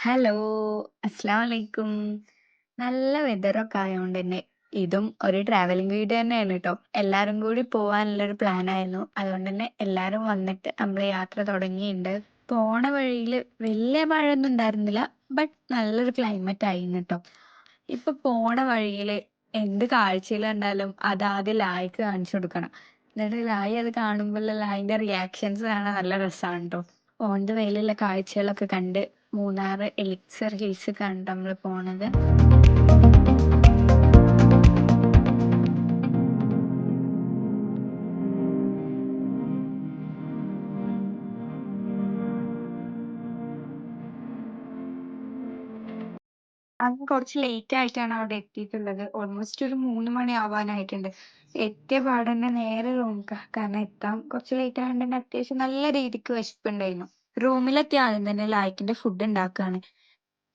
Hello, അസ്സലാമലൈക്കും. നല്ല വെതറൊക്കെ ആയോണ്ടന്നെ ഇതും ഒരു ട്രാവലിംഗ് വീഡിയോ തന്നെയാണ് ട്ടോ. എല്ലാരും കൂടി പോവാനുള്ളൊരു പ്ലാനായിരുന്നു. അതുകൊണ്ടന്നെ എല്ലാരും വന്നിട്ട് നമ്മള് യാത്ര തുടങ്ങിയിണ്ട്. പോണ വഴിയില് വല്യ മഴയൊന്നും ഉണ്ടായിരുന്നില്ല. ബട്ട് നല്ലൊരു ക്ലൈമറ്റ് ആയിന് ട്ടോ. ഇപ്പൊ പോണ വഴിയില് എന്ത് കാഴ്ചകള് കണ്ടാലും അതാദ്യം ലായിക്ക് കാണിച്ചു കൊടുക്കണം. എന്നിട്ട് ലായി അത് കാണുമ്പോഴുള്ള അതിന്റെ റിയാക്ഷൻസ് കാണാൻ നല്ല രസാണ് ട്ടോ. ഓൺ ദ വേയിലുള്ള കാഴ്ചകളൊക്കെ കണ്ട് മൂന്നാറ് എലിക്സർ ഹിൽസ് കണ്ട് നമ്മള് പോണത്. അന്ന് കുറച്ച് ലേറ്റ് ആയിട്ടാണ് അവിടെ എത്തിയിട്ടുള്ളത്. ഓൾമോസ്റ്റ് ഒരു 3 മണി ആവാനായിട്ടുണ്ട്. എത്തിയ പാടന്നെ നേരെ റൂമ്ക്കാ. കാരണം എത്താൻ കുറച്ച് ലേറ്റ് ആയോണ്ടന്നെ അത്യാവശ്യം നല്ല രീതിക്ക് വിശപ്പുണ്ടായിരുന്നു. റൂമിലെത്തിയ ആദ്യം തന്നെ ലായ്ക്കിന്റെ ഫുഡ് ഉണ്ടാക്കാണ്.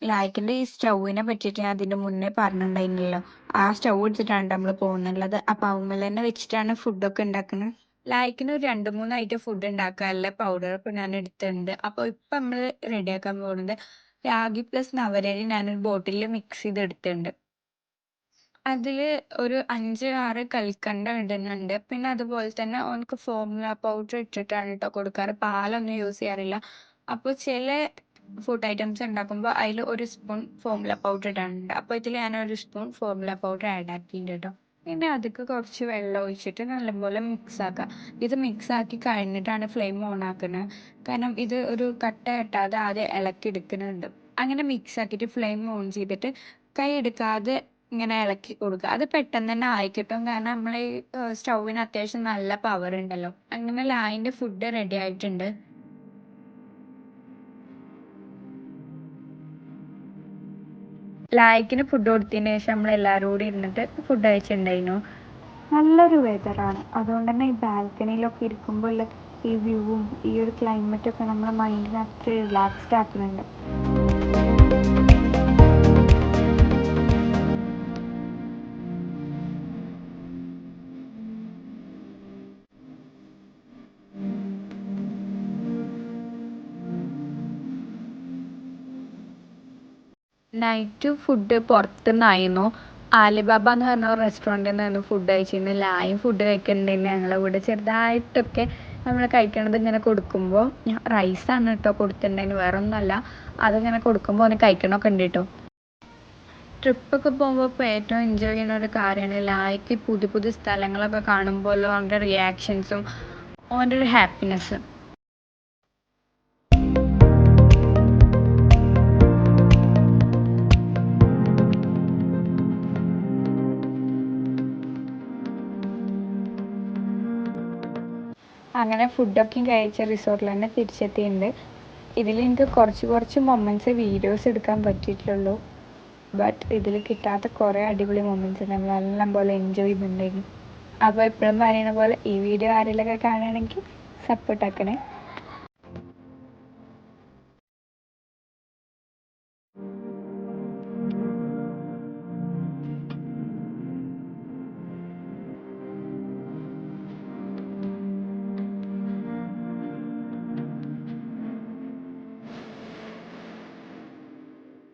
ലായ്ക്കിന്റെ ഈ സ്റ്റൗവിനെ പറ്റിയിട്ട് ഞാൻ അതിന്റെ മുന്നേ പറഞ്ഞിട്ടുണ്ടായിരുന്നല്ലോ. ആ സ്റ്റൗ എടുത്തിട്ടാണ് നമ്മള് പോകുന്നുള്ളത്. അപ്പൊ അതുമ്മലന്നെ വെച്ചിട്ടാണ് ഫുഡൊക്കെ ഉണ്ടാക്കുന്നത്. ലായ്ക്കിന് ഒരു 2, 3 ഐറ്റം ഫുഡ് ഉണ്ടാക്കാനുള്ള പൗഡറൊക്കെ ഞാൻ എടുത്തിട്ടുണ്ട്. അപ്പൊ ഇപ്പൊ നമ്മള് റെഡിയാക്കാൻ പോകുന്നത് രാഗി പ്ലസ് നവരരി ഞാനൊരു ബോട്ടിലിൽ മിക്സ് ചെയ്ത് എടുത്തിട്ടുണ്ട്. അതില് ഒരു 5, 6 കൽക്കണ്ടം ഇടുന്നുണ്ട്. പിന്നെ അതുപോലെ തന്നെ ഓൻക്ക് ഫോർമുല പൗഡർ ഇട്ടിട്ടാണ് ട്ടോ കൊടുക്കാറ്. പാലൊന്നും യൂസ് ചെയ്യാറില്ല. അപ്പൊ ചില ഫുഡ് ഐറ്റംസ് ഉണ്ടാക്കുമ്പോ അതില് 1 സ്പൂൺ ഫോർമുല പൗഡർ ഇടാറുണ്ട്. അപ്പൊ ഇതില് ഞാൻ 1 സ്പൂൺ ഫോർമുല പൗഡർ ആഡ് ആക്കിയിട്ടുണ്ട് ട്ടോ. പിന്നെ അതിക്ക് കുറച്ച് വെള്ളം ഒഴിച്ചിട്ട് നല്ലപോലെ മിക്സ് ആക്കുക. ഇത് മിക്സ് ആക്കി കഴിഞ്ഞിട്ടാണ് ഫ്ലെയിം ഓൺ ആക്കുന്നത്. കാരണം ഇത് ഒരു കട്ട കെട്ടാതെ ആദ്യം ഇളക്കി എടുക്കുന്നുണ്ട്. അങ്ങനെ മിക്സ് ആക്കിയിട്ട് ഫ്ലെയിം ഓൺ ചെയ്തിട്ട് കൈ എടുക്കാതെ ഇങ്ങനെ ഇളക്കി കൊടുക്കുക. അത് പെട്ടെന്ന് തന്നെ ആയി കിട്ടും. കാരണം നമ്മളെ ഈ സ്റ്റൗവിന് അത്യാവശ്യം നല്ല പവർ ഉണ്ടല്ലോ. അങ്ങനെ ലായിന്റെ ഫുഡ് റെഡി ആയിട്ടുണ്ട്. ലായ്ക്കിന് ഫുഡ് കൊടുത്തതിന് ശേഷം നമ്മളെല്ലാരും കൂടി ഇരുന്നിട്ട് ഫുഡ് കഴിച്ചിട്ടുണ്ടായിരുന്നു. നല്ലൊരു വെതറാണ്. അതുകൊണ്ട് തന്നെ ഈ ബാൽക്കണിയിലൊക്കെ ഇരിക്കുമ്പോൾ ഉള്ള ഈ വ്യൂവും ഈ ഒരു ക്ലൈമറ്റൊക്കെ നമ്മളെ മൈൻഡിനെ അത്ര റിലാക്സ്ഡ് ആക്കുന്നുണ്ട്. Night food പുറത്തുനിന്നായിരുന്നു. ആലിബാബ എന്ന് പറഞ്ഞ റെസ്റ്റോറൻറ്റിൽ നിന്നായിരുന്നു ഫുഡ് കഴിച്ചിരുന്നത്. ലായും ഫുഡ് കഴിക്കുന്നുണ്ടായിരുന്നു ഞങ്ങളുടെ കൂടെ. ചെറുതായിട്ടൊക്കെ നമ്മൾ കഴിക്കണത് ഇങ്ങനെ കൊടുക്കുമ്പോൾ ഞാൻ റൈസാണ് കേട്ടോ കൊടുത്തിട്ടുണ്ടായിരുന്നു, വേറെ ഒന്നുമല്ല. അതിങ്ങനെ കൊടുക്കുമ്പോൾ ഓന് കഴിക്കണമൊക്കെ ഉണ്ട് കേട്ടോ. ട്രിപ്പൊക്കെ പോകുമ്പോൾ ഇപ്പോൾ ഏറ്റവും എൻജോയ് ചെയ്യുന്ന ഒരു കാര്യമാണ് ലായ്ക്ക് പുതിയ പുതിയ സ്ഥലങ്ങളൊക്കെ കാണുമ്പോൾ ഓൻ്റെ റിയാക്ഷൻസും ഓൻ്റെ ഒരു ഹാപ്പിനെസ്സും. അങ്ങനെ ഫുഡൊക്കെയും കഴിച്ച റിസോർട്ടിൽ തന്നെ തിരിച്ചെത്തിയിട്ടുണ്ട്. ഇതിൽ എനിക്ക് കുറച്ച് മൊമെൻറ്റ്സ് വീഡിയോസ് എടുക്കാൻ പറ്റിയിട്ടുള്ളൂ. ബട്ട് ഇതിൽ കിട്ടാത്ത കുറേ അടിപൊളി മൊമെൻറ്റ്സ് നമ്മൾ നല്ല പോലെ എൻജോയ് ചെയ്യുന്നുണ്ടായിരുന്നു. അപ്പോൾ എപ്പോഴും പറയുന്ന പോലെ ഈ വീഡിയോ ആരെങ്കിലുമൊക്കെ കാണുകയാണെങ്കിൽ സപ്പോർട്ട് ആക്കണേ.